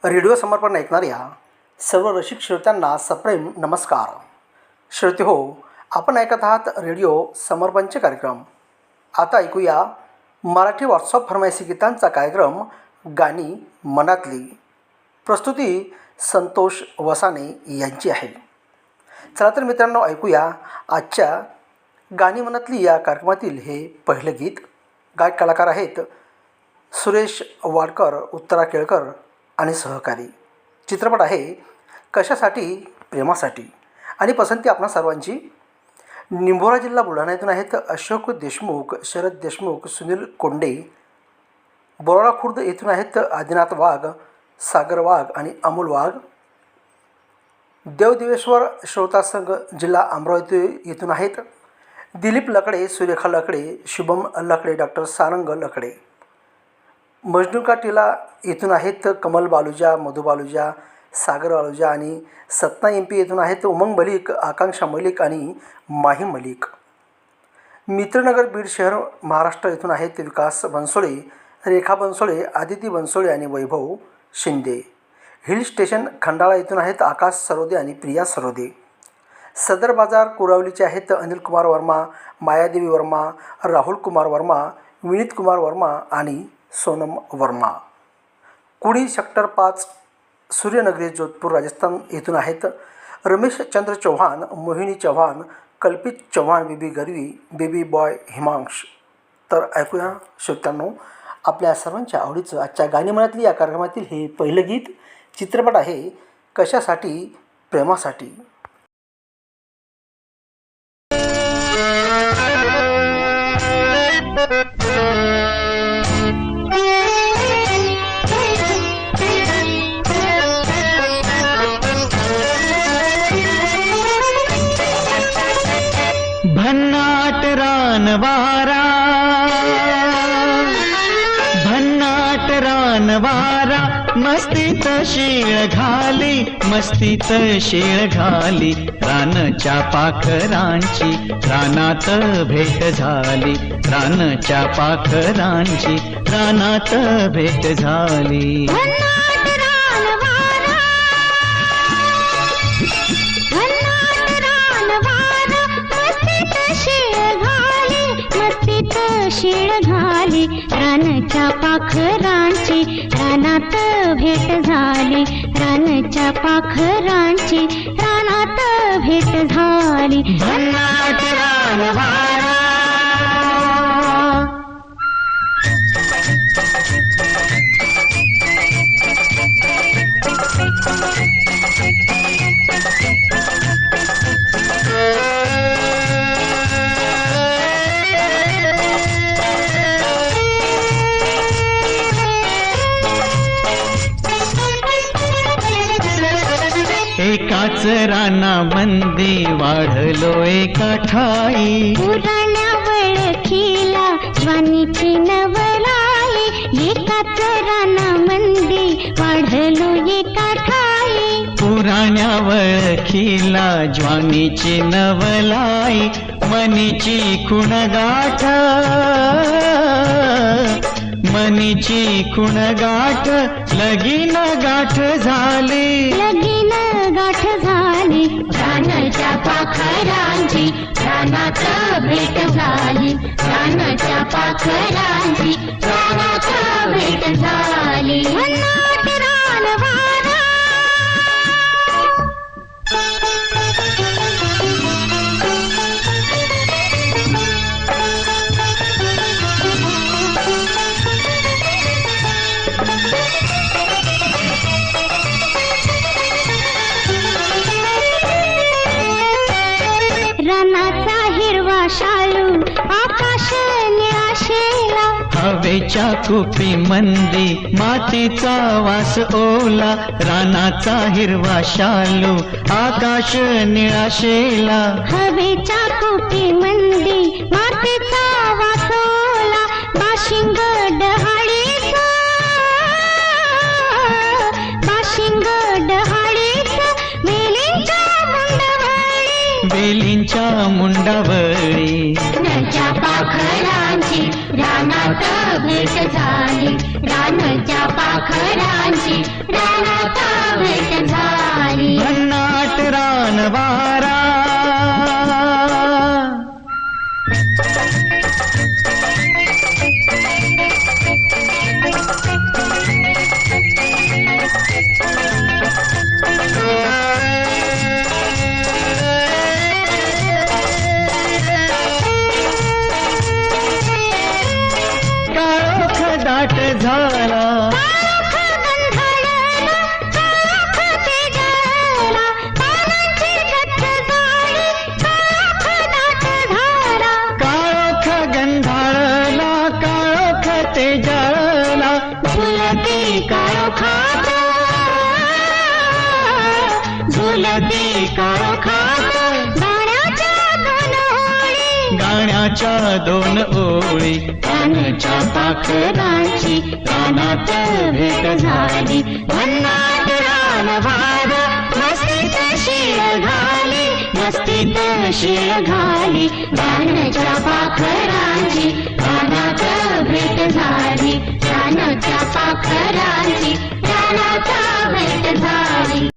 Radio समर्पण ऐकणाऱ्या सर्व रसिक श्रोत्यांना सप्रेम नमस्कार. श्रोते हो, आपण ऐकत आहात रेडिओ समर्पणचे कार्यक्रम. आता ऐकूया मराठी व्हॉट्सअप फरमाइशी गीतांचा कार्यक्रम गाणी मनातली. प्रस्तुती संतोष वसाने यांची आहे. चला तर मित्रांनो, ऐकूया आजच्या गाणी मनातली या कार्यक्रमातील हे पहिलं गीत. गायक कलाकार आहेत सुरेश वाडकर, उत्तरा केळकर आणि सहकारी. चित्रपट आहे कशासाठी प्रेमासाठी आणि पसंती आपणा सर्वांची. निंभोरा जिल्हा बुलढाणा येथून आहेत अशोक देशमुख, शरद देशमुख, सुनील कोंडे. बोराळा खुर्द येथून आहेत आदिनाथ वाघ, सागर वाघ आणि अमोल वाघ. देवदेवेश्वर श्रोता संघ जिल्हा अमरावती येथून आहेत दिलीप लकडे, सुरेखा लकडे, शुभम लकडे, डॉक्टर सारंग लकडे. मजनुका टिला येथून आहेत कमल बालुजा, मधु बालुजा, सागर बालुजा आणि सतना MP येथून आहेत उमंग मलिक, आकांक्षा मलिक आणि माही मलिक. मित्रनगर बीड शहर महाराष्ट्र येथून आहेत विकास बनसोळे, रेखा बनसोळे, आदिती बनसोळे आणि वैभव शिंदे. हिल स्टेशन खंडाळा येथून आहेत आकाश सरोदे आणि प्रिया सरोदे. सदर बाजार कुरावलीचे आहेत अनिल कुमार वर्मा, मायादेवी वर्मा, राहुल कुमार वर्मा, विनीत कुमार वर्मा आणि सोनम वर्मा. कुडी सेक्टर 5 सूर्यनगरी जोधपूर राजस्थान येथून आहेत Ramesh Chandra Chauhan, Mohini Chauhan, Kalpit Chauhan, baby Garvi, baby boy Himansh. तर ऐकूया श्रोत्यांनो आपल्या सर्वांच्या आवडीचं आजच्या गाणी मनातली या कार्यक्रमातील हे पहिलं गीत. चित्रपट आहे कशासाठी प्रेमासाठी. भन्नाट रानवारा, भन्नाट रानवारा, मस्तीत शीळ घाली, मस्तीत शीळ घाली. रानच्या पाखरांची रानात भेट झाली, रानच्या पाखरांची रानात भेट झाली. शीळ घाली, रानच्या पाखरांची रानात भेट झाली, रानच्या पाखरांची रानात भेट झाली. भन्नाट रानवारा. एकाच रानामंदी वाढलो एका ठाई, पुराण्या वळखीला ज्वानीची नवलाई. एकाच रानामंदी वाढलो एका ठाई, पुराण्या वळखीला ज्वानीची नवलाई. मनीची खुणगाठ, मनीची खुणगाठ, लगीन गाठ झाली, लगीन गाठ झाली. रानाच्या पाखरांची रानात भेट झाली, रानाच्या पाखरांची रानात भेट झाली. भन्नाट रानवारा. रानाचा हिरवा शालू, आकाश निळाशेला, हवेच्या कुपी मंदी मातीचा वास ओला. रानाचा हिरवा शालू, आकाश निळाशेला, हवेच्या कुपी मंदी मातीचा वास ओला. बाशिंग डहाळीचा, बाशिंग डहाळीचा, वेलींच्या मुंडवळी, वेलींच्या मुंडावळी. रानाच्या पाखरांची रानात भेट झाली, रानाच्या पाखरांची रानात बोलते काळोखात गाण्याच्या दोन ओळी रानाच्या पाखरांची रानात भेट झाली भन्नाट रानभार मस्तीत शीळ घाली मस्तीत शीळ घाली रानाच्या पाखरांची रानात भेट झाली रानाच्या पाखरांची रानात भेट झाली.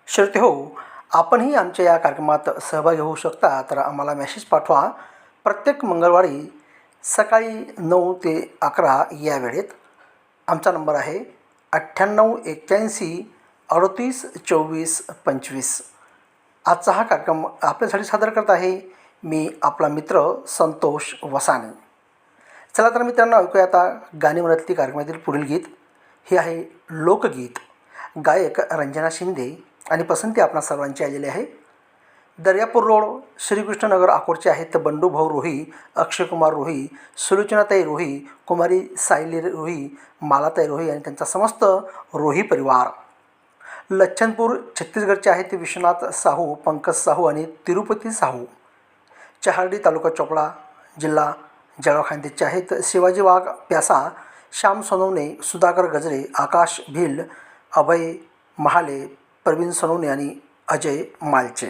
श्रोते हो, आपणही आमच्या या कार्यक्रमात सहभागी होऊ शकता. तर आम्हाला मेसेज पाठवा. प्रत्येक मंगळवारी सकाळी 9 ते 11 या वेळेत. आमचा नंबर आहे 9881 38 24 25. आजचा हा कार्यक्रम आपल्यासाठी सादर करत आहे मी आपला मित्र संतोष वसाने. चला तर मित्रांनो, ऐकूया आता गाणी म्हणतली कार्यक्रमातील पुढील गीत. हे आहे लोकगीत. गायक रंजना शिंदे आणि पसंती आपणा सर्वांची आलेली आहे. दर्यापूर रोड, श्रीकृष्णनगर, अकोटचे आहेत बंडू भाऊ रोही, अक्षयकुमार रोही, सुलोचनाताई रोही, कुमारी सायली रोही, मालाताई रोही आणि त्यांचा समस्त रोही परिवार. लच्छनपूर छत्तीसगडचे आहेत विश्वनाथ साहू, पंकज साहू आणि तिरुपती साहू. चहार्डी, तालुका चोपडा, जिल्हा जळगाव खानदेशचे आहेत शिवाजी वाघ प्यासा, श्याम सोनवणे, सुधाकर गजरे, आकाश भिल, अभय महाले, प्रवीण सोनवणे आणि अजय मालचे.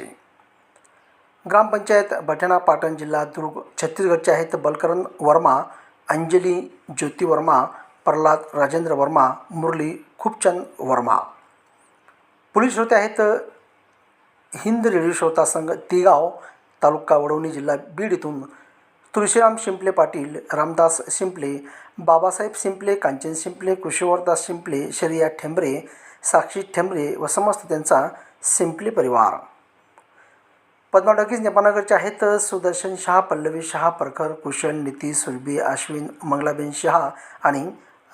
ग्रामपंचायत बठेना पाटण, जिल्हा दुर्ग, छत्तीसगडचे आहेत बलकरण वर्मा, अंजली ज्योती वर्मा, प्रल्हाद राजेंद्र वर्मा, मुरली खूपचंद वर्मा. पुढील श्रोते आहेत हिंद रेडिओ श्रोता संघ तिगाव, तालुका वडवणी, जिल्हा बीड इथून तुळशीराम शिंपले पाटील, रामदास शिंपले, बाबासाहेब शिंपले, कांचन शिंपले, कुशवरदास शिंपले, शरिया ठेंबरे, साक्षी ठेंबरे व समस्त त्यांचा शिंपले परिवार. पद्मा डकीज नेपाळनगरचे आहेत सुदर्शन शहा, पल्लवी शहा, प्रखर, कुशल, निती, सुरभी, अश्विन, मंगलाबेन शहा आणि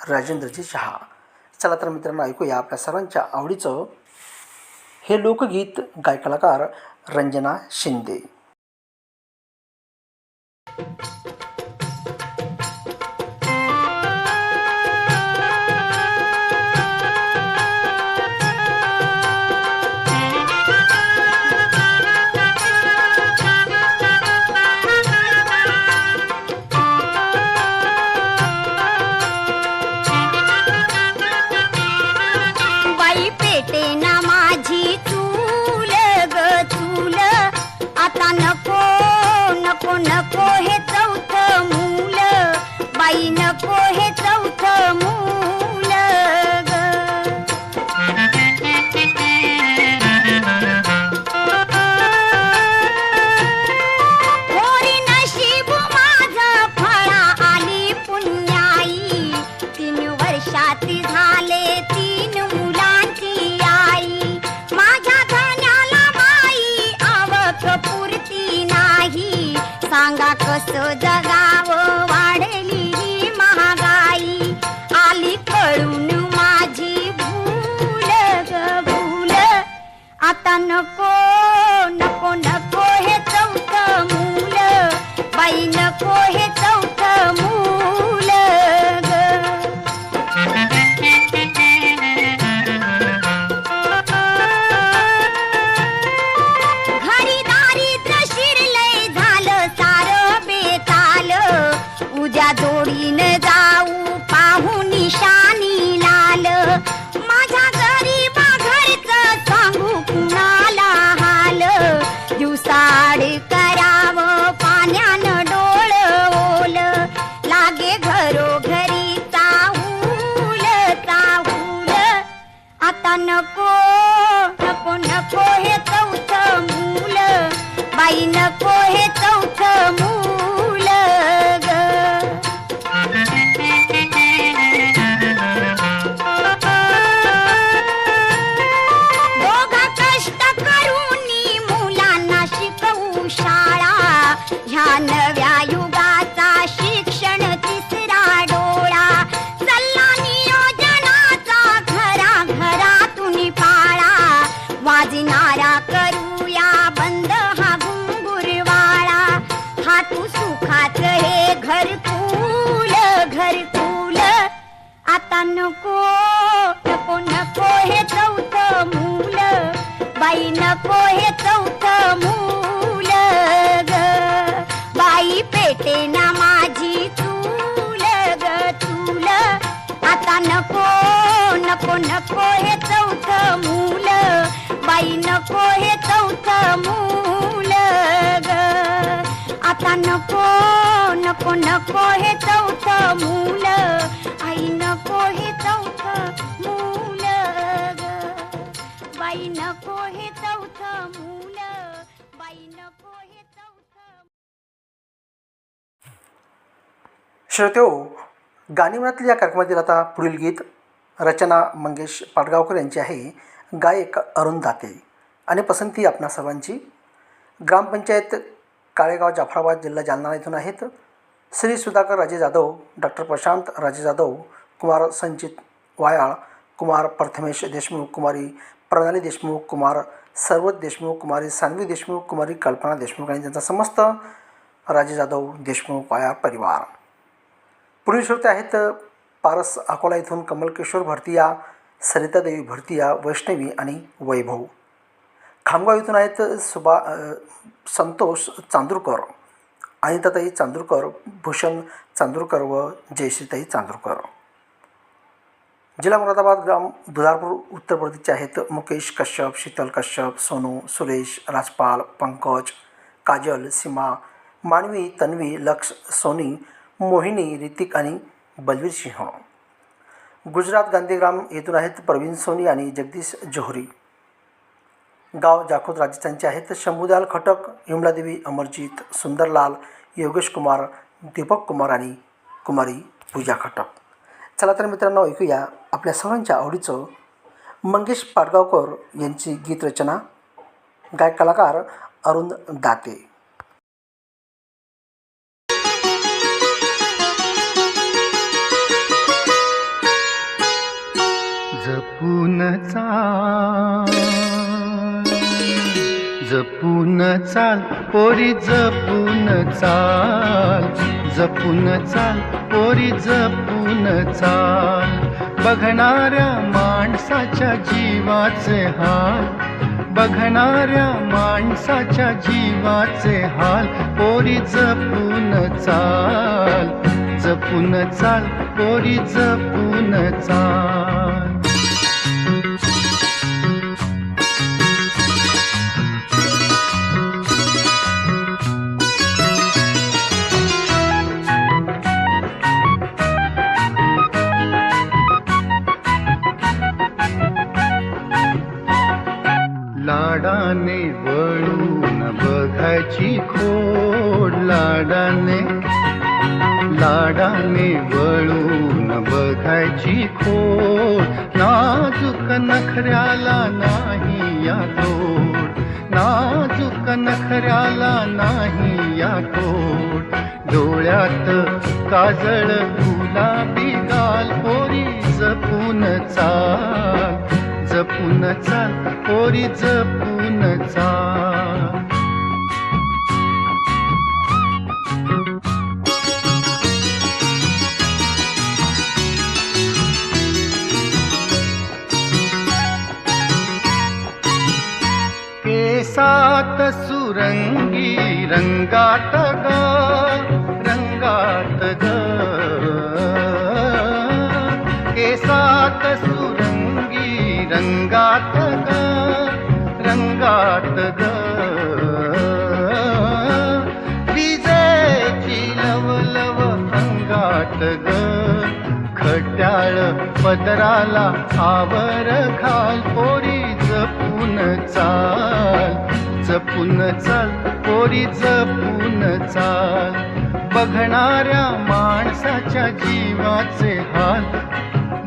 राजेंद्रजी शहा. चला तर मित्रांनो, ऐकूया आपल्या सर्वांच्या आवडीचं हे लोकगीत. गायकलाकार रंजना शिंदे. नको हे चौथं मूल बाई, नको हे चौथं मूल ग. होरी नशीब माझं फळा आली पुण्याई, 3 वर्षाची झाले 3 मुलांची आई. माझ्या धन्याला बाई आवक पुरती नाही, सांगा कसं जगावं वाढली ही महागाई. आली कळून माझी भूल ग भूल, आता नको नको नको हे चौथं मूल बाई, नको हे चौथं मूल ग. घरी दारिद्र्य शिरलंय झालं सारं बेताल, उद्या जोडीनं जाऊ पाहू निशाणी लाल. माझ्या गरीबा घरचं सांगू कुणाला हाल, दिवसाड करावं पाण्यानं डोळ ओल, लागे घरोघरी चाहूल चाहूल. आता नको नको नको हे चौथं मूल बाई, नको हे चौथं मूल ग. दोघा कष्ट करूनी मुलांना शिकवू शाळा, ह्या नव्या युगाचा शिक्षण तिसरा डोळा. सल्ला नियोजनाचा घरा घरातून पाळा, वाजणारा करूया बंद हा घुंगुरवाळा. हातू सुखाच हे घरकुल घरकुल, आता नको नको नको हे चौथं मूल बाई नको हे चौथं मूल ग बाई पेटे ना माझी चूल ग चूल आता नको नको नको हे चौथं मूल बाई नको हे चौथं मूल ग आता नको नको नको हे चौथं मूल आई नको हे चौथं मूल ग बाई नको हे चौथं मूल बाई नको हे चौथं श्रोतेहो, गाणीमनातील या कार्यक्रमातील आता पुढील गीत रचना मंगेश पाडगावकर यांची आहे, गायक अरुण दाते आणि पसंती आपणा सर्वांची. ग्रामपंचायत काळेगाव जाफराबाद जिल्हा जालना येथून आहेत. श्री सुधाकर राजे जाधव, डॉक्टर प्रशांत राजे जाधव, कुमार संचित वायाळ, कुमार प्रथमेश देशमुख, कुमारी प्रणाली देशमुख, कुमार सर्वत देशमुख, कुमारी सान्वी देशमुख, कुमारी कल्पना देशमुख आणि त्यांचा समस्त राजे जाधव देशमुख वायाळ परिवार. पुढील श्रोते आहेत पारस अकोला येथून कमलकिशोर भरतिया, सरितादेवी भरतिया, वैष्णवी आणि वैभव. खामगाव येथून आहेत संतोष चांदूरकर, अनिताताई चांदूरकर, भूषण चांदूरकर व जयश्रीताई चांदूरकर. जिल्हा मुरादाबाद ग्राम दुधारपूर उत्तर प्रदेशचे आहेत मुकेश कश्यप, शीतल कश्यप, सोनू, सुरेश, राजपाल, पंकज, काजल, सीमा, मानवी, तन्वी, लक्ष, सोनी, मोहिनी, ऋतिक आणि बलवीर सिंह. गुजरात गांधीग्राम येथून आहेत प्रवीण सोनी आणि जगदीश जोहरी. गाव जाखोद राजस्थानचे आहेत शंभूदयाल खटक, विमलादेवी, अमरजीत, सुंदरलाल, योगेश कुमार, दीपक कुमार आणि कुमारी पूजा खटक. चला तर मित्रांनो, ऐकूया आपल्या सर्वांच्या आवडीचं मंगेश पाडगावकर यांची गीत रचना, गायक कलाकार अरुण दाते. जपून चाल, जपून चाल पोरी, जपून चाल, जपून चाल पोरी, जपून चाल. बघणाऱ्या माणसाच्या जीवाचे हाल, बघणाऱ्या माणसाच्या जीवाचे हाल. पोरी जपून चाल, जपून चाल पोरी, जपून चाल. लाडाने वळून बघायची खोड, लाडाने, लाडाने वळून बघायची खोड. नाजूक नखऱ्याला नाही या तोड, नाजूक नखऱ्याला नाही या तोड. डोळ्यात काजळ, गुलाबी गाल. पोरी जपून चाल, जपून चाल पोरी, जपून चाल. केसात सुरंगी रंगात ग, रंगात ग. केसात सुरंगी रंगात ग, रंगात ग. विजेची लवलव अंगात ग. खट्याळ पदराला आवर घाल. पोरी जपून चाल, जपून चाल पोरी, जपून चाल. बघणाऱ्या माणसाच्या जीवाचे हाल,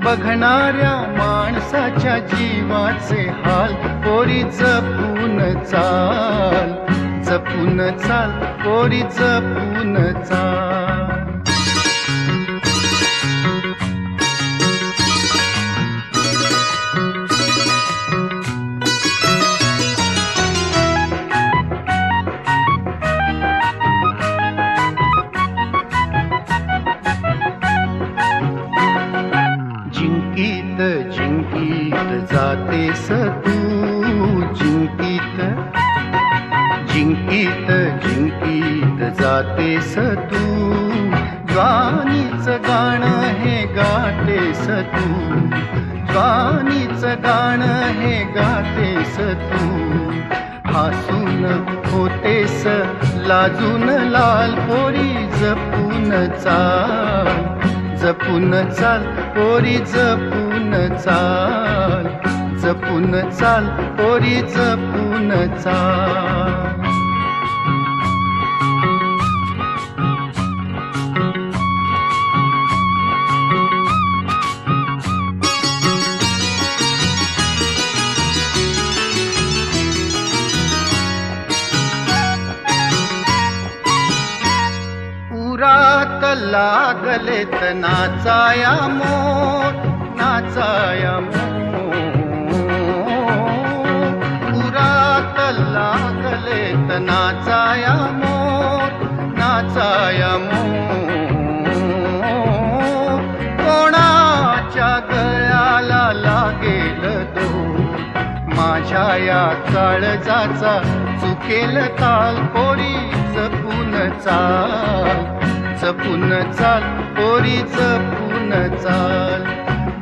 बघणाऱ्या माणसाच्या जीवाचे हाल. पोरी जपून चाल, जपून चाल पोरी, जपून चाल. जिंकीत जिंकीत जातेस तू, जिंकीत जिंकीत जिंकीत जातेस तू, ज्वानीच गाणं हे गातेस तू, ज्वानीच गाणं हे गातेस तू. हसून होतेस लाजून लाल, पोरी जपून चाल, जपून चाल पोरी जपून चाल, जपून चाल पोरी जपून चाल. उरात लागलेत नाचाया मोर, नाचाया मोर. उरात लागलेत नाचाया मोर, नाचाया मोर. कोणाच्या गळ्याला लागेल दोर, माझ्या या काळजाचा चुकेल ताल, पोरी जपून चाल, जपून चाल पोरी जपून चाल.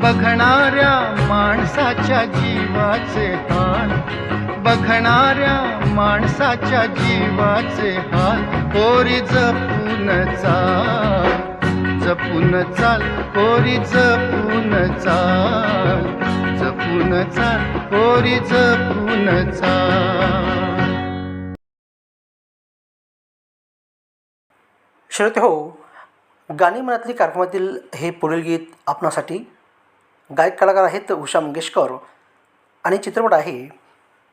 बघणाऱ्या माणसाच्या जीवाचे हाल, बघणाऱ्या माणसाच्या जीवाचे हाल, पोरी जपून चाल, जपून चाल पोरी जपून चाल, जपून चाल पोरी जपून चाल. श्रोते हो, गाणी मनातली कार्यक्रमातील हे पुढील गीत आपणासाठी. गायक कलाकार आहेत उषा मंगेशकर आणि चित्रपट आहे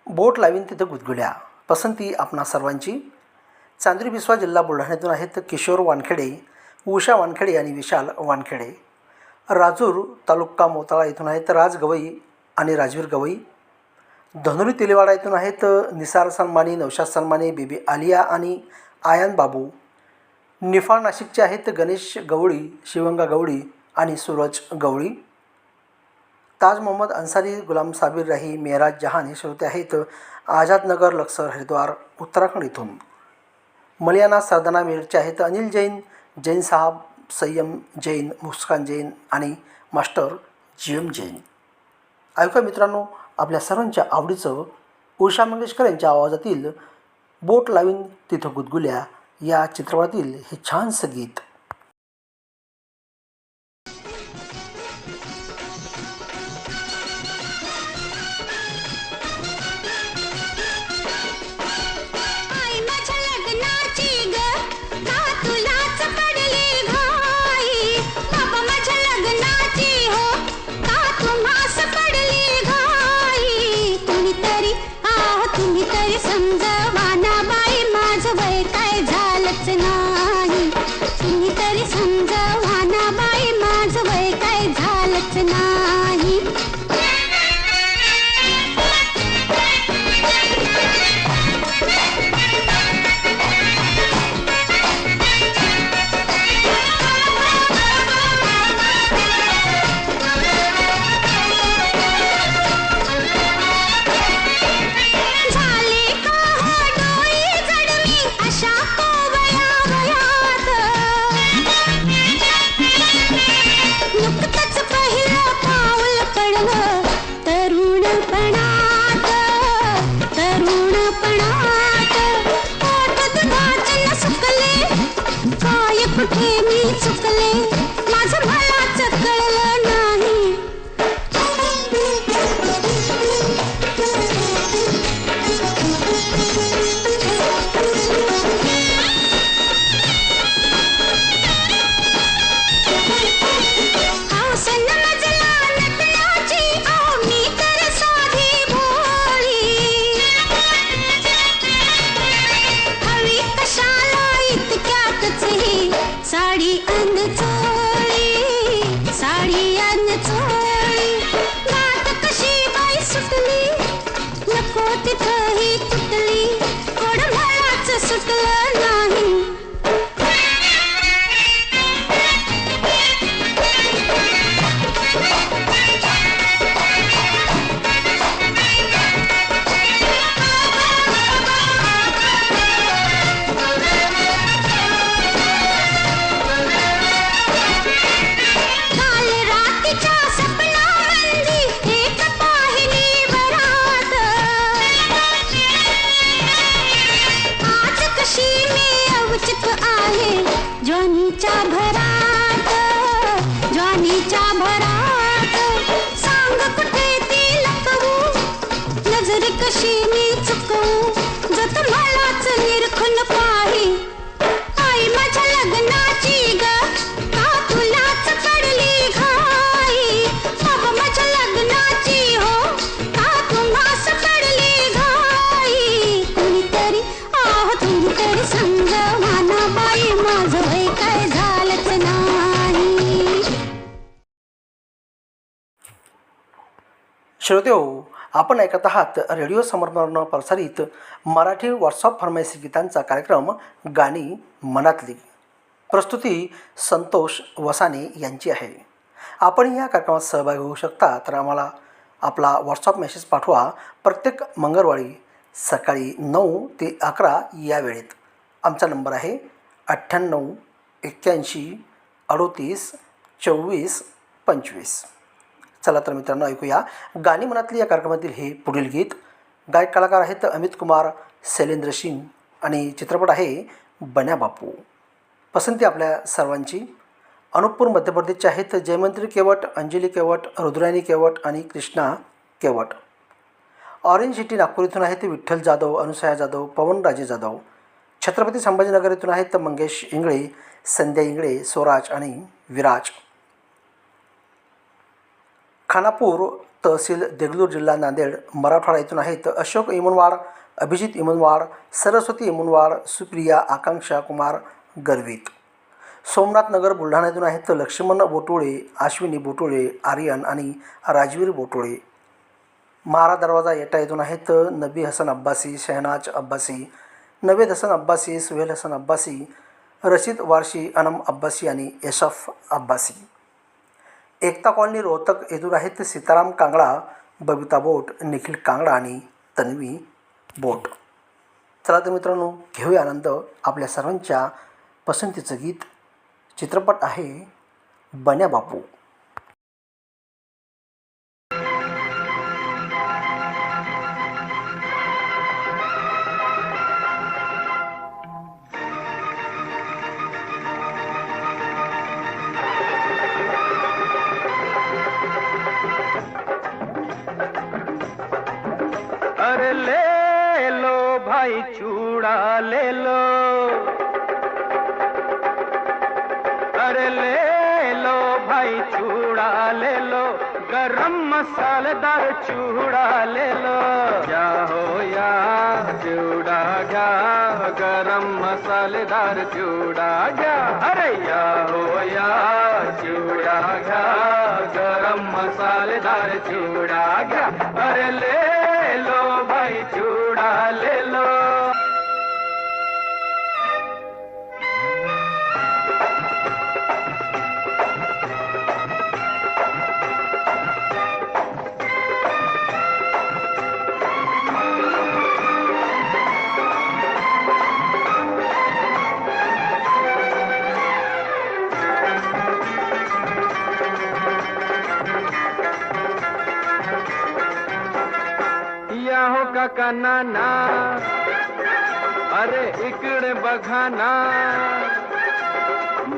बोट लावीन तिथं गुदगुल्या. पसंती आपणा सर्वांची. चांदुरी बिस्वा जिल्हा बुलढाण्यातून आहेत किशोर वानखेडे, उषा वानखेडे आणि विशाल वानखेडे. राजूर तालुका मोताळा येथून आहेत राज गवई आणि राजवीर गवई. धनुरी तिलेवाडा येथून आहेत निसार सन्मानी, नौशाद सन्मानी, बेबी आलिया आणि आयान बाबू. निफाळ नाशिकचे आहेत गणेश गवळी, शिवंगा गवळी आणि सूरज गवळी. ताज मोहम्मद अन्सारी, गुलाम साबिर राही, मेहराज जहान हे श्रोते आहेत आझादनगर, लक्सर, हरिद्वार, उत्तराखंड इथून. मलियाना सरदाना मेरचे आहेत अनिल जैन, जैन साहब, संयम जैन, मुस्कान जैन आणि मास्टर जीएम जैन. ऐका मित्रांनो, आपल्या सर्वांच्या आवडीचं उषा मंगेशकर यांच्या आवाजातील बोट लावीन तिथं गुदगुल्या या चित्रपटातील हे छानसं गीत. आई माझ्या लग्नाची ग, का तुलाच पडली घाई. बाबा माझ्या लग्नाची हो, का तुम्हास पडली घाई. तुम्ही तरी समजवा ना बाई, माझं वय काय झालंच नाही. तुम्ही तरी समजवा ना बाई, माझं वय काय झालंच नाही. कुठे मी चुकले, माझं मलाच कळलं नाही. हौसन मजला नटण्याची, मी तर साधी भोळी. हवी कशाला इतक्यातच ही साडी अन चोळी, साडी अन चोळी. गाठ कशी बाई सुटली, नको तिथं ही तुटली, कोण मलाच सुटलं नाही. श्रोतेहो, आपण ऐकत आहात रेडिओ समर्पण प्रसारित मराठी व्हॉट्सअप फरमाईशी गीतांचा कार्यक्रम गाणी मनातली. प्रस्तुती संतोष वसाने यांची आहे. आपण या कार्यक्रमात सहभागी होऊ शकता, तर आम्हाला आपला व्हॉट्सअप मेसेज पाठवा. प्रत्येक मंगळवारी सकाळी 9 ते 11 या वेळेत. आमचा नंबर आहे 98 81 38 24 25. चला तर मित्रांनो, ऐकूया गाणी मनातली या कार्यक्रमातील हे पुढील गीत. गायक कलाकार आहेत अमित कुमार, शैलेंद्र सिंग आणि चित्रपट आहे बन्या बापू. पसंती आपल्या सर्वांची. अनुपपूर मध्य प्रदेशचे आहेत जयमंत्री केवट, अंजली केवट, रुद्राणी केवट आणि कृष्णा केवट. ऑरेंज सिटी नागपूर इथून आहेत विठ्ठल जाधव, अनुसया जाधव, पवनराजे जाधव. छत्रपती संभाजीनगर इथून आहेत मंगेश इंगळे, संध्या इंगळे, स्वराज आणि विराज. खानापूर तहसील देगलूर जिल्हा नांदेड मराठवाडा इथून आहेत अशोक इमुनवाड, अभिजित इमुनवाड, सरस्वती इमुनवाड, सुप्रिया आकांक्षा कुमार गरवीत. सोमनाथ नगर बुलढाणा इथून आहेत लक्ष्मण बोटोळे, अश्विनी बोटोळे, आर्यन आणि राजवीर बोटोळे. महारा दरवाजा येटा इथून आहेत नबी हसन अब्बासी, शहनाज अब्बासी, नवेद हसन अब्बासी, सुहेल हसन अब्बासी, रशीद वारशी, अनम अब्बासी आणि यशफ अब्बासी. एकता कॉलनी रोहतक येथून आहेत सीताराम कांगडा, बबिता बोट, निखिल कांगडा आणि तन्वी बोट. चला तर मित्रांनो, घेऊया आनंद आपल्या सर्वांच्या पसंतीचं गीत. चित्रपट आहे बन्या बापू. अरे ले लो भाई चूड़ा ले लो, अरे ले लो भाई चूड़ा ले लो, गरम मसालेदार चूड़ा ले लो. क्या हो या चूड़ा क्या, गरम मसालेदार चूड़ा क्या. अरे या हो या चूड़ा क्या, गरम मसालेदार चूड़ा क्या. अरे ले लो भाई चूड़ा ले लो. या हो काका नाना, अरे इकडे बघा ना.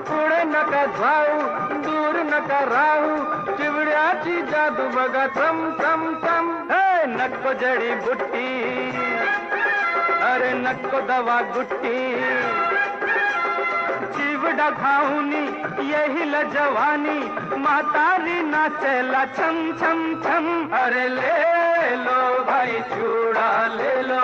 पुढे नका जाऊ, दूर नका राहू, चिवड्याची जादू बघा चम चम चम. हे नको जडी बुट्टी, अरे नको दवा गुट्टी, चिवडा खाऊनी यही ल जवानी, म्हातारी नाचेला छम छम छम. अरे ले लो भाई चूड़ा ले लो.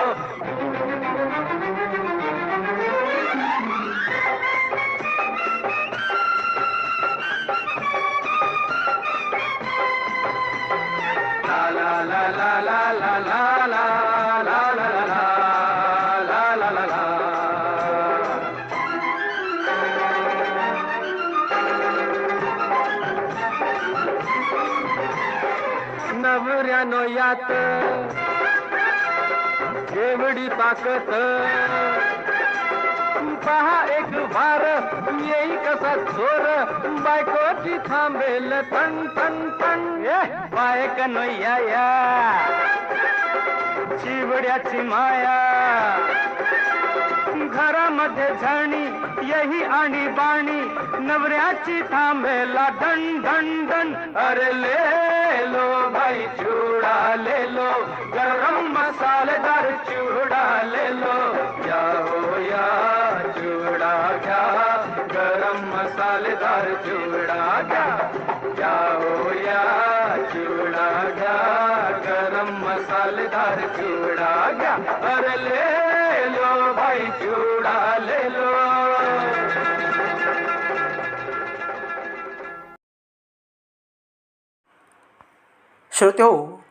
ला ला ला ला ला ला ला ला ला ला ला ला ला ला ला. नवऱ्यानो यात एवढी ताकद, पहा एक वार येई कसा जोर, बायकोची थांबेल तन तन तन. बायकनो या चिवड्याची माया, घरामध्ये झणी यही आणि बाणी, नवऱ्याची थांबेला धन धन धन. अरे ले लो भाई चूड़ा ले लो, गरम मसालेदार चूड़ा ले लो. क्या हो या चूड़ा क्या, गरम मसालेदार चूड़ा क्या. क्या हो या चूड़ा क्या, गरम मसालेदार चूड़ा क्या. अरे ले लो भाई चूड़ा ले लो. श्रोते हो,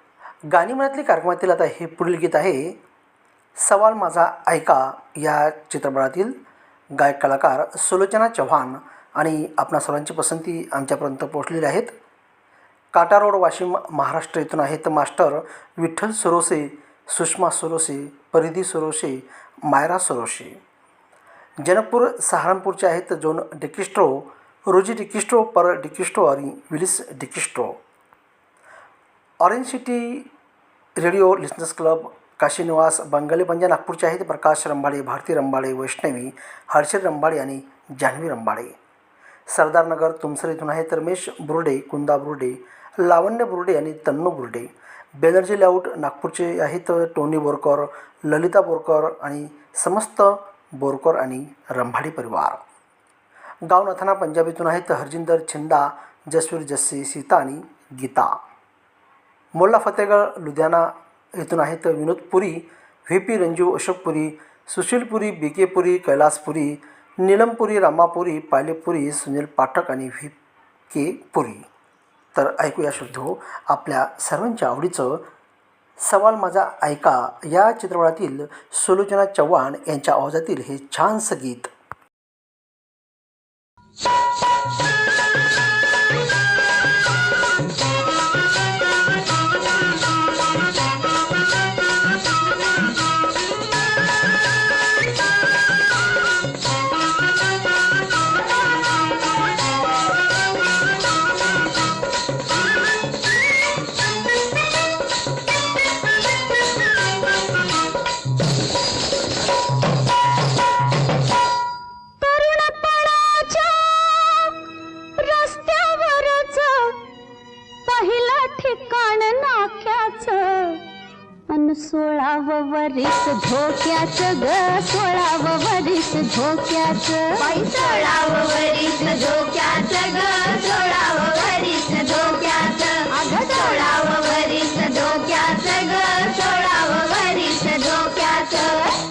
गाणी मनातली कार्यक्रमातील आता हे पुढील गीत आहे सवाल माझा ऐका या चित्रपटातील गायक कलाकार सुलोचना चव्हाण आणि आपणा सर्वांची पसंती आमच्यापर्यंत पोहोचलेली आहेत. काटा रोड वाशिम महाराष्ट्र येथून आहेत मास्टर विठ्ठल सुरोसे, सुषमा सुरोसे, परिधी सुरोसे, मायरा सुरोसे. जनकपूर सहारनपूरचे आहेत जोन डिकिस्ट्रो, रोजी डिकिस्ट्रो, पर डिकिस्ट्रो आणि विलिस डिकिस्ट्रो. Orange city radio listeners club Kashinivas Bangali Panja नागपूरचे आहेत प्रकाश रंबाडे, भारती रंबाडे, वैष्णवी, हर्षद रंबाडे आणि जान्हवी रंबाडे. सरदारनगर तुमसर इथून आहेत रमेश बुर्डे, कुंदा बुर्डे, लावण्य बुर्डे आणि तन्नू बुर्डे. बॅनर्जी लेआउट नागपूरचे आहेत टोनी बोरकर, ललिता बोरकर आणि समस्त बोरकर आणि रंभाडी परिवार. गाव नथाना पंजाबीतून आहेत हरजिंदर छिंदा, जसवीर जस्सी, सीता आणि गीता. मोल्ला फतेगड लुधियाना येथून आहेत विनोद पुरी, व्ही पी रंजू, अशोक पुरी, सुशील पुरी, बी के पुरी, कैलास पुरी, नीलम पुरी, रामापुरी, पायले पुरी, सुनील पाठक आणि व्ही के पुरी. तर ऐकूया श्रोतो आपल्या सर्वांच्या आवडीचं सवाल माझा ऐका या चित्रपटातील सुलोचना चव्हाण यांच्या आवाजातील हे छानसं गीत. सोळावं वरीस धोक्याचं ग, सोळावं वरीस धोक्याचं, बाई सोळावं वरीस धोक्याचं ग, सोळावं वरीस धोक्याचं, अगं सोळावं वरीस धोक्याचं ग, सोळावं वरीस धोक्याचं.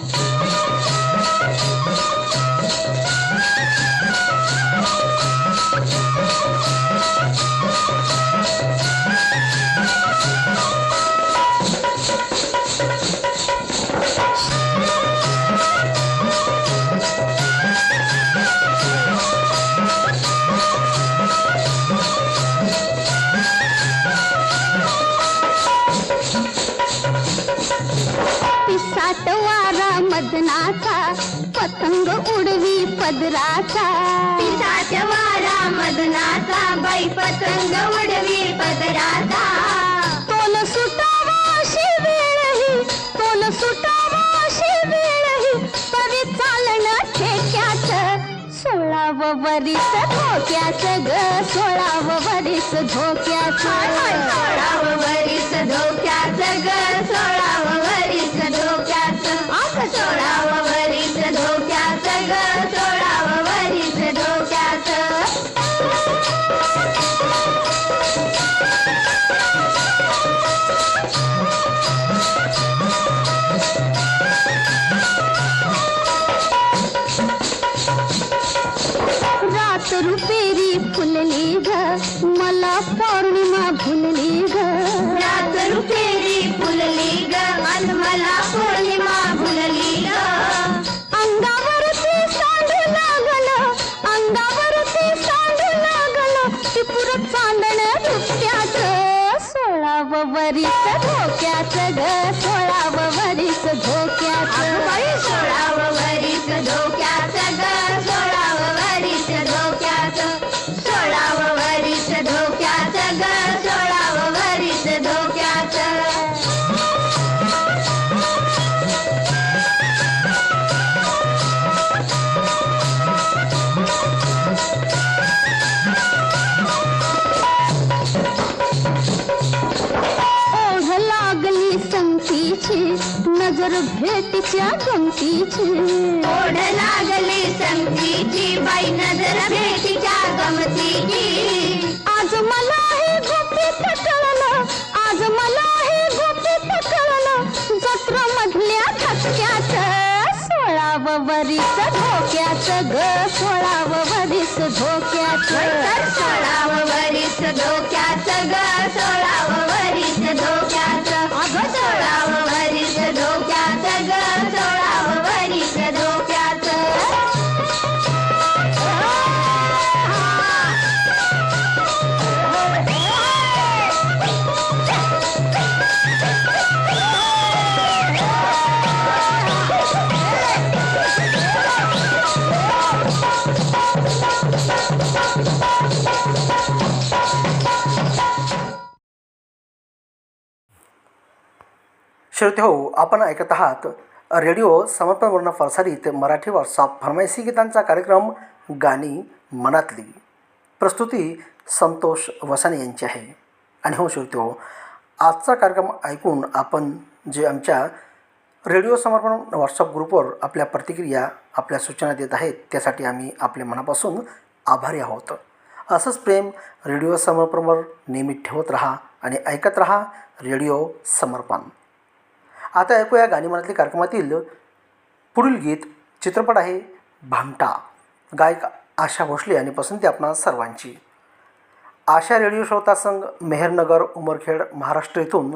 मदनाचा पतंग उडवी पदराचा, पिसाच्या वारा मदनाचा, बाई पतंग उडवी पदराचा. तोल सुटावा अशी वेळही, तोल सुटावा अशी वेळही, तरी चालणं ठेक्याचं, सोळावं वरीस धोक्याचं ग, सोळावं वरीस धोक्याचं, सोळावं वरीस धोक्याचं ग, सोळावं वरीस धोक्याचं, सोळावं वरीस धोक्याचं ग, सोळावं वरीस धोक्याचं. रात रुपेरी फुलली ग, मला पौर्णिमा भुलली ग, रात रुपेरी फुलली ग, आणि मला पौर्णिमा भुलली ग. अंगावरती सांडू लागलं, अंगावरती सांडू लागलं, टिपूर चांदण रुपट्याचं, सोळावं वरीस धोक्याचं ग, सोळावं वरीस धोक्याचं, सोळावं वरीस धोक्याचं ग, सोळावं वरीस धोक्याचं, सोळावं वरीस धोक्याचं ग, सोळावं वरीस धोक्याचं. ओढ लागली संगतीची, नजर भेटीच्या गमतीची, ओढ लागली संगतीची, बाई नजर भेटीच्या गमतीची. आज मला हे गुपित कळलं, आज मला हे गुपित कळलं, जत्रा मधल्या धक्क्याचं, सोळावं वरीस धोक्याचं ग, सोळावं वरीस धोक्याचं, सोळावं वरीस धोक्याचं ग, सोळावं वरीस धोक्याचं. श्रोते हो, आपण ऐकत आहात रेडिओ समर्पणवरून प्रसारित मराठी व्हॉट्सअप फरमाईशी गीतांचा कार्यक्रम गाणी मनातली. प्रस्तुती संतोष वसाने यांची आहे. आणि हो श्रोते हो, आजचा कार्यक्रम ऐकून आपण जे आमच्या रेडिओ समर्पण व्हॉट्सअप ग्रुपवर आपल्या प्रतिक्रिया, आपल्या सूचना देत आहेत त्यासाठी आम्ही आपल्या मनापासून आभारी आहोत. असंच प्रेम रेडिओ समर्पणवर नियमित ठेवत राहा आणि ऐकत राहा रेडिओ समर्पण. आता ऐकूया गाणी मनातली कार्यक्रमातील पुढील गीत. चित्रपट आहे भामटा. गायक आशा भोसले आणि पसंती आपणा सर्वांची. आशा रेडिओ श्रोता संघ, मेहरनगर, उमरखेड, महाराष्ट्र येथून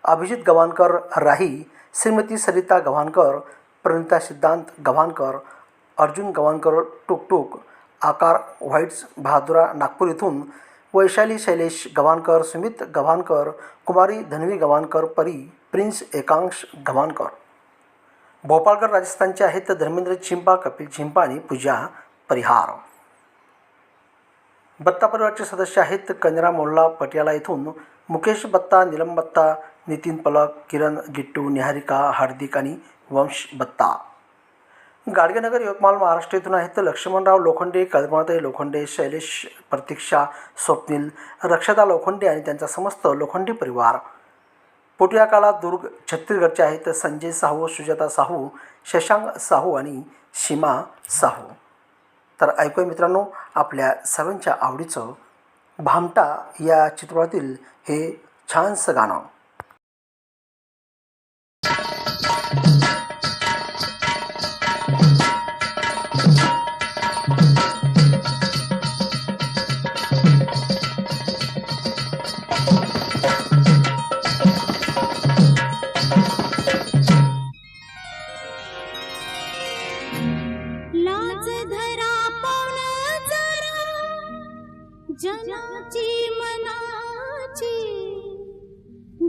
अभिजित गव्हाणकर राही, श्रीमती सरिता गव्हाणकर, प्रणिता सिद्धांत गव्हाणकर, अर्जुन गव्हाणकर टुकटुक, आकार व्हाईट्स बहादुरा नागपूर येथून वैशाली शैलेश गव्हाणकर, सुमित गव्हाणकर, कुमारी धन्वी गव्हाणकर, परी, प्रिन्स एकांश गव्हाणकर. भोपाळकर राजस्थानचे आहेत धर्मेंद्र चिंपा, कपिल चिंपा आणि पूजा परिहार. बत्ता परिवारचे सदस्य आहेत कन्यरा मोल्ला पटियाला येथून मुकेश बत्ता, नीलम बत्ता, नितीन पलक, किरण गिट्टू, निहारिका, हार्दिक आणि वंश बत्ता. गाडगेनगर यवतमाळ महाराष्ट्र येथून आहेत लक्ष्मणराव लोखंडे, कल्पनाताई लोखंडे, शैलेश, प्रतीक्षा, स्वप्नील, रक्षदा लोखंडे आणि त्यांचा समस्त लोखंडे परिवार. पोटियाकाला दुर्ग छत्तीसगडचे आहेत संजय साहू, सुजाता साहू, शशांक साहू आणि सीमा साहू. तर ऐकूया मित्रांनो आपल्या सर्वांच्या आवडीचं भामटा या चित्रपटातील हे छानसं गाणं.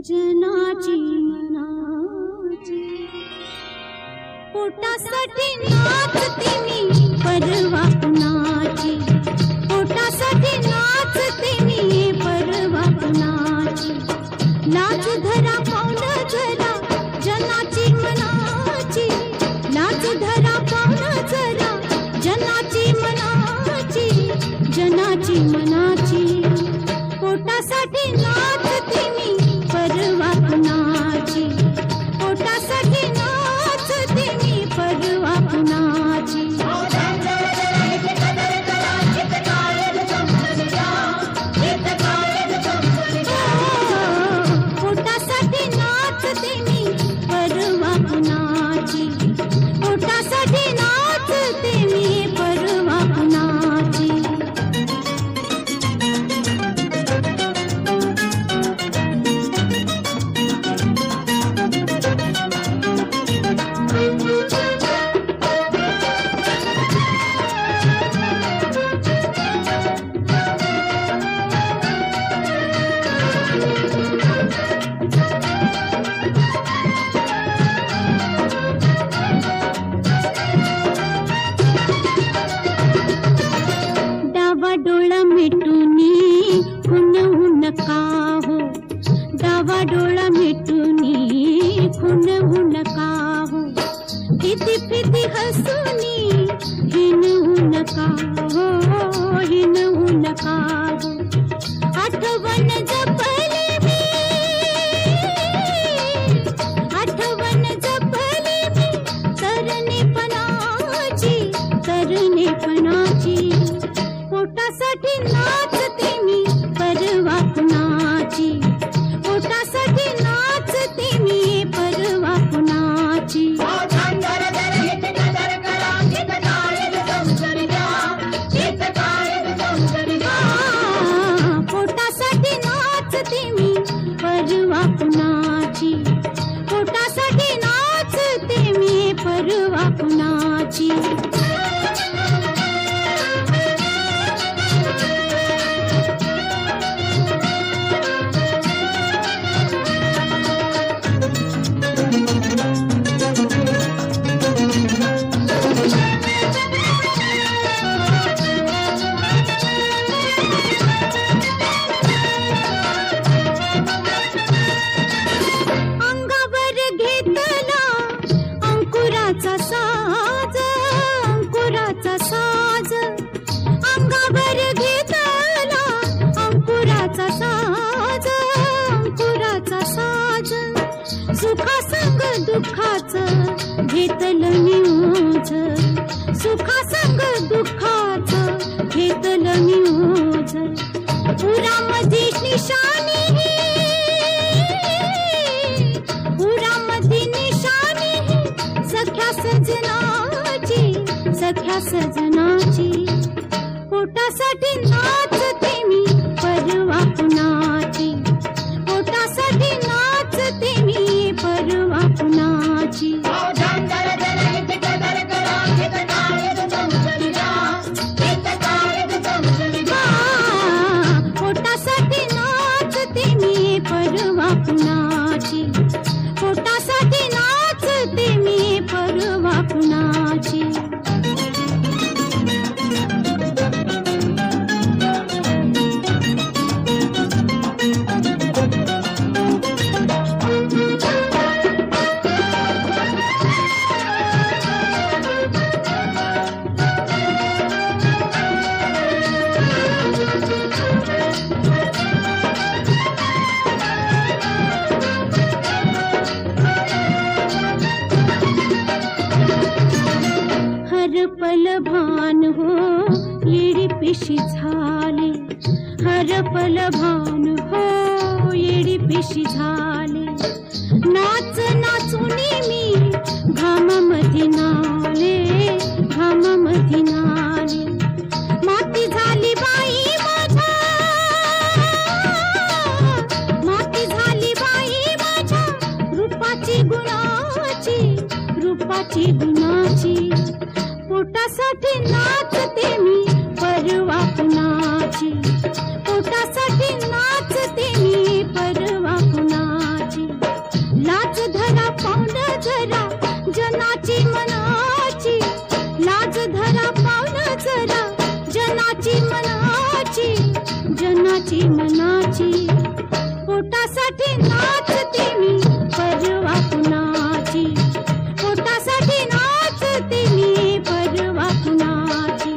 जनाची मनाची पोटासाठी नाचते मी परवा कुणाची, पोटासाठी नाचते मी परवा कुणाची. लाज धरा पाऊल जरा जनाची मनाची, लाज धरा पाऊल जरा जनाची मनाची, जनाची मनाची. पोटासाठी नाचते मी परवा कुणाची, पोटासाठी नाचते मी परवा कुणाची. पोटासाठी नाचते मी परवा कुणाची, पोटासाठी नाचते मी परवा कुणाची. डोळा मिटूनी खुनवू नका हो, डावा डोळा मिटूनी खुनवू नका हो. फिदी फिदी हसूनी हिनवू नका हो, हिनवू नका हो. आठवण जपली मी, आठवण जपली मी तरणेपणाची, तरणेपणाची. पोटासाठी नाचते मी परवा कुणाची, पोटासाठी नाचते मी परवा कुणाची. सुखासंग दुःखाचं घेतलं मी ओझ, सुखासंग दुःखाचं घेतलं मी ओझ. उरामध्ये निशाणी, उरामध्ये निशाणी सख्या सजनाची, सख्या सजनाची. पोटासाठी नाचते मी परवा कुणाची, पोटासाठी नाचते मी परवा कुणाची. पोटासाठी नाचते मी परवा कुणाची, पोटासाठी नाचते मी परवा कुणाची. हर पल भान हो येडी पिशी झाले, हर पल भान हो येडी पिशी झाले. नाच नाचुनी मी घामामध्ये नाले, घामामध्ये नाले. माती झाली बाई माझ्या, माती झाली बाई माझ्या रूपाची गुणाची, रूपाची गुणाची. पोटासाठी नाचते मी परवा कुणाची, पोटासाठी नाचते मी परवा कुणाची. लाज धरा पाऊण जरा जनाची मनाची, लाज धरा पाऊण जरा जनाची मनाची, जनाची मनाची. पोटासाठी नाचते मी परवा कुणाची, पोटासाठी नाचते मी परवा कुणाची,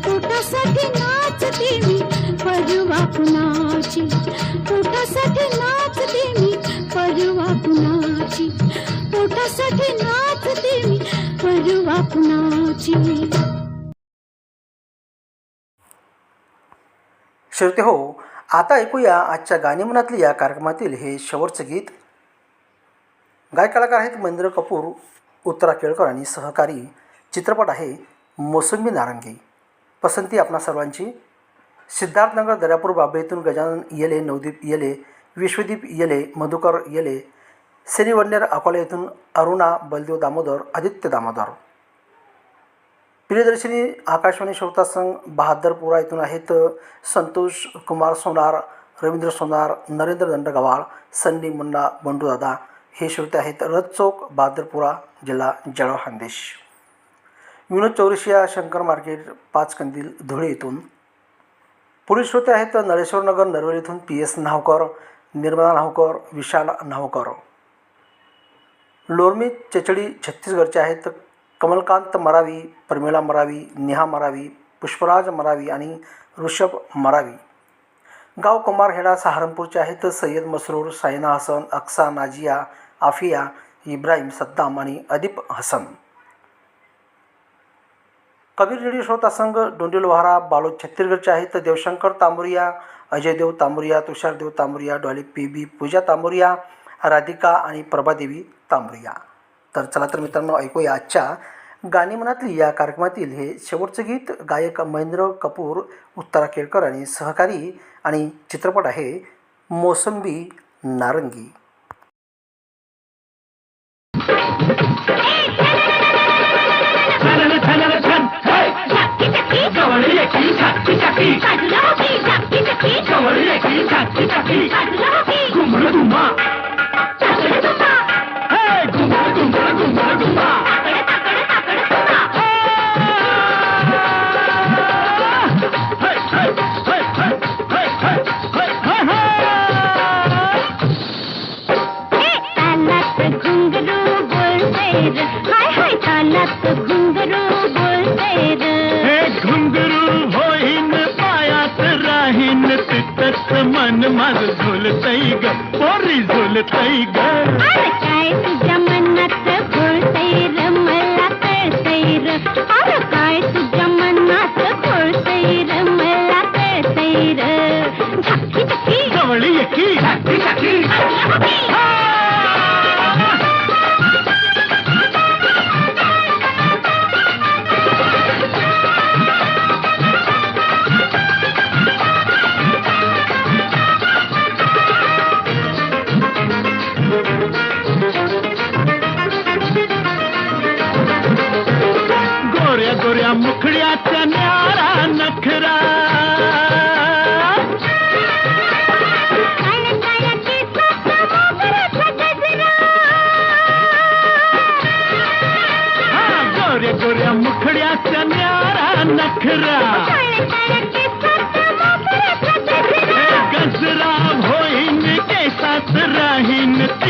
पोटासाठी नाचते मी परवा कुणाची, पोटासाठी नाचते मी परवा कुणाची, पोटासाठी नाचते मी परवा कुणाची. श्रोते हो, आता ऐकूया आजच्या गाणीमनातली या कार्यक्रमातील हे शेवटचं गीत. गायक कलाकार आहेत महेंद्र कपूर, उत्तरा केळकर आणि सहकारी. चित्रपट आहे मोसंबी नारंगी. पसंती आपणा सर्वांची. सिद्धार्थनगर, दर्यापूर, बाबळीतून गजानन येले, नवदीप येले, विश्वदीप येले, मधुकर येले, सेनीवडनेर अकोला येथून अरुणा, बलदेव दामोदर, आदित्य दामोदर. प्रियदर्शिनी आकाशवाणी श्रोता संघ बहादरपुरा येथून आहेत संतोष कुमार सोनार, रवींद्र सोनार, नरेंद्र दंडगवाळ, सन्नी मुन्ना, बंडूदादा. हे श्रोते आहेत रथ चौक, बहादरपुरा, जिल्हा जळगाव खानदेश. विनोद चौरसिया, शंकर मार्केट, पाच कंदील, धुळे येथून. पुढील श्रोते आहेत नरेश्वर नगर, नरवल येथून PS न्हावकर, निर्मला न्हावकर, विशाल न्हावकर. लोरमी चेचडी छत्तीसगडचे आहेत कमलकांत मरावी, प्रमिला मरावी, नेहा मरावी, पुष्पराज मरावी आणि ऋषभ मरावी. गाव कुमारहेडा, सहारनपूरचे आहेत सय्यद मसरूर, सायना हसन, अक्सा, नाजिया, आफिया, इब्राहिम, सद्दाम आणि अदीप हसन. कबीर रेडिओ श्रोता संघ डोंडीलोहारा, बालोद छत्तीसगडचे आहेत देवशंकर तांबुरिया, अजयदेव तांबुरिया, तुषारदेव तांबुरिया, डॉली PB, पूजा तांबुरिया, राधिका आणि प्रभादेवी तांबुरिया. तर चला तर मित्रांनो, ऐकूया आजच्या गाणीमनातली या कार्यक्रमातील हे शेवटचं गीत. गायक महेंद्र कपूर, उत्तरा केळकर आणि सहकारी. आणि चित्रपट आहे मोसंबी नारंगी. मन माझ झोलतई ग, पोरी झोलतई ग.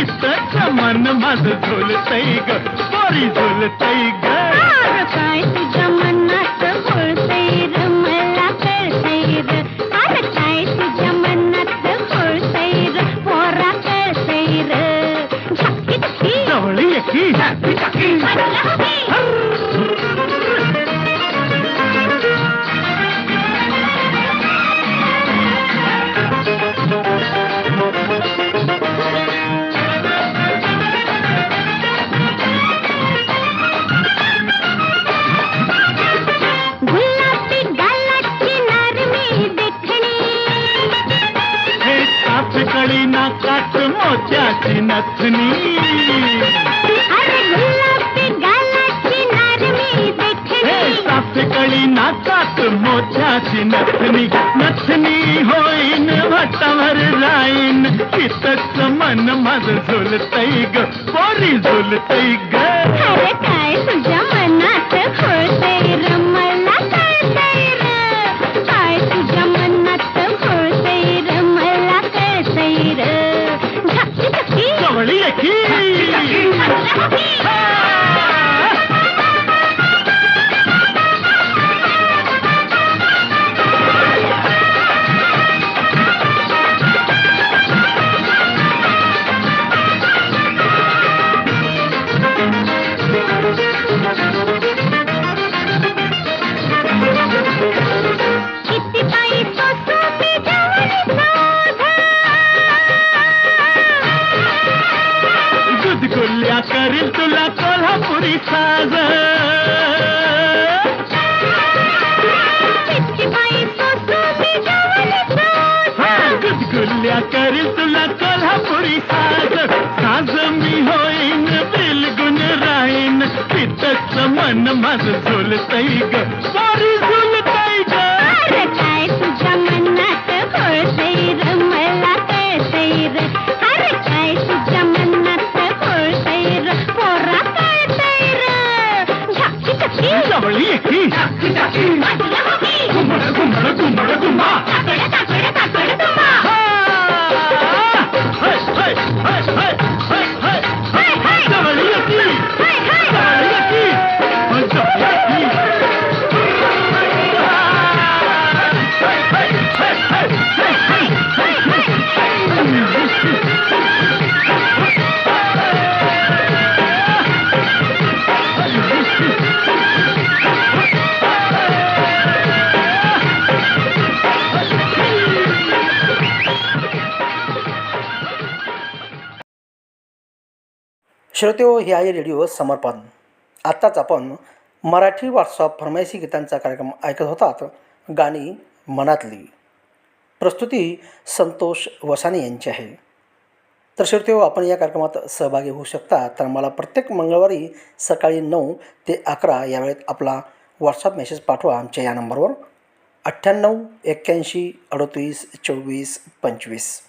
तिथंच मन माझं झुलतय ग पोरी झुलतय ग अरे काय तुझ्या मनात घोळतंय र मला कळतंय र अरे काय तुझ्या मनात घोळतंय र पोरा कळतंय र झपकी झपकी जवळ ये की झाकी झाकी गुलाबी गालाची नरमी देखणी हे कापकळी नाकात मोत्याची नथनी अरे गुलाबी गालाची नरमी हे देखणी कापकळी नाकात मोत्याची नथनी नथनी होईन भटावर जाईन तिथंच मन माझं झुलतय ग पोरी झुलतय ग अरे काय तुझ्या मनात घोळतंय र मला कळतंय र काय तुझ्या मनात घोळतंय र मला कळतंय र झपकी झपकी जवळ ये की किती बाई सोसोबी जवळ साधा गुदगुल्या करील तुला कोल्हापुरी साज किती बाई सोसोबी जवळ साधा गुदगुल्या करील तुला कोल्हापुरी साज साज मी होईन बिलगुन राहीन तिथंच मन माझं झुलतय ग पोरी झुलतय ग अरे काय तुझ्या मनात घोळतंय र मला कळतंय र अरे काय तुझ्या मनात घोळतंय र पोरा कळतंय र झपकी झपकी जवळ ये की बाजूला होगी घुमड घुमड घुमड घुमा ताकड ताकड ताकड तुम्हा हाय हाय हाय हाय हाय हाय हाय हाय जवळ ये की हाय हाय जवळ ये की जवळ ये की श्रोतेहो, हे आहे रेडिओ समर्पण. आत्ताच आपण मराठी व्हॉट्सअप फरमाईशी गीतांचा कार्यक्रम ऐकत होतात. गाणी मनातली. प्रस्तुती संतोष वसाने यांची आहे. तर श्रोतेहो, आपण या कार्यक्रमात सहभागी होऊ शकता. तर मला प्रत्येक मंगळवारी सकाळी 9 ते 11 या वेळेत आपला व्हॉट्सअप मेसेज पाठवा आमच्या या नंबरवर 98 81 38 24 25.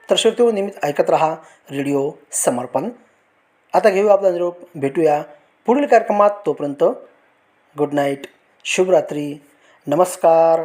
तर श्रोतेहो, नियमित ऐकत रहा रेडिओ समर्पण. आता घेऊ आपला निरोप. भेटूया पुढील कार्यक्रमात. तोपर्यंत गुड नाईट, शुभरात्री, नमस्कार.